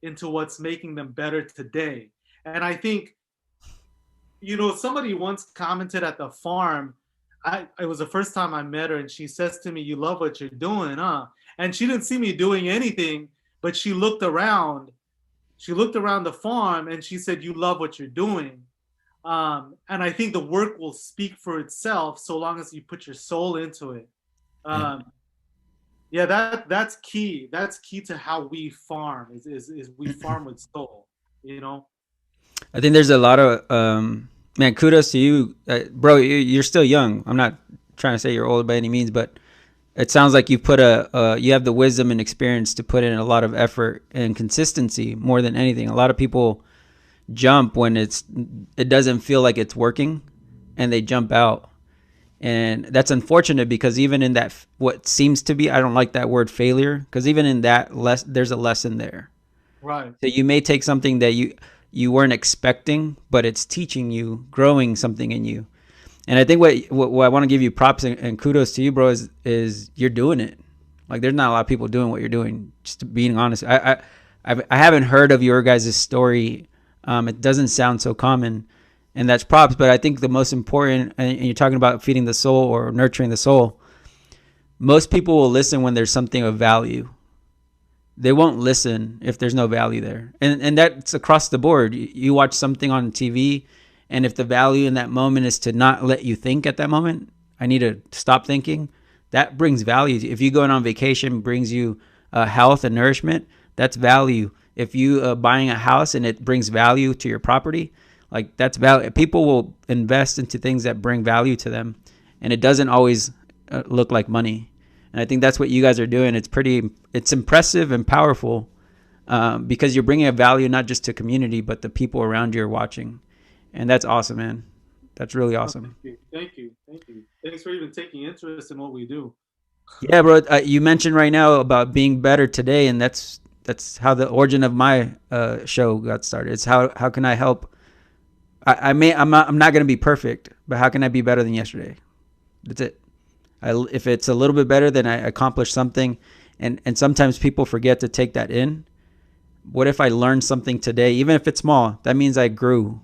into what's making them better today. And I think, somebody once commented at the farm. It was the first time I met her, and she says to me, "You love what you're doing, huh?" And she didn't see me doing anything, but she looked around. She looked around the farm, and she said, "You love what you're doing." And I think the work will speak for itself so long as you put your soul into it. Yeah. Um, yeah, that's key. That's key to how we farm. Is we farm with soul. You know. I think there's a lot of man. Kudos to you, bro. You're still young. I'm not trying to say you're old by any means, but it sounds like you put you have the wisdom and experience to put in a lot of effort and consistency more than anything. A lot of people jump when it doesn't feel like it's working, and they jump out, and that's unfortunate because even in that what seems to be, I don't like that word failure, because even in that there's a lesson there. Right. So you may take something that you weren't expecting, but it's teaching you, growing something in you. And I think what I want to give you props and kudos to you, bro, is you're doing it. Like there's not a lot of people doing what you're doing. Just being honest, I haven't heard of your guys' story. It doesn't sound so common, and that's props. But I think the most important, and you're talking about feeding the soul or nurturing the soul. Most people will listen when there's something of value. They won't listen if there's no value there, and that's across the board. You watch something on TV, and if the value in that moment is to not let you think at that moment, I need to stop thinking. That brings value. If you going on vacation brings you health and nourishment, that's value. If you buying a house and it brings value to your property, like that's value. People will invest into things that bring value to them, and it doesn't always look like money. And I think that's what you guys are doing. It's impressive and powerful, because you're bringing a value not just to community, but the people around you are watching. And that's awesome, man. That's really Oh, thank awesome. you. Thank you. Thank you. Thanks for even taking interest in what we do. Yeah, bro. You mentioned right now about being better today, and that's how the origin of my show got started. It's how can I help? I'm not gonna be perfect, but how can I be better than yesterday? That's it. If it's a little bit better, then I accomplished something. And sometimes people forget to take that in. What if I learned something today, even if it's small? That means I grew.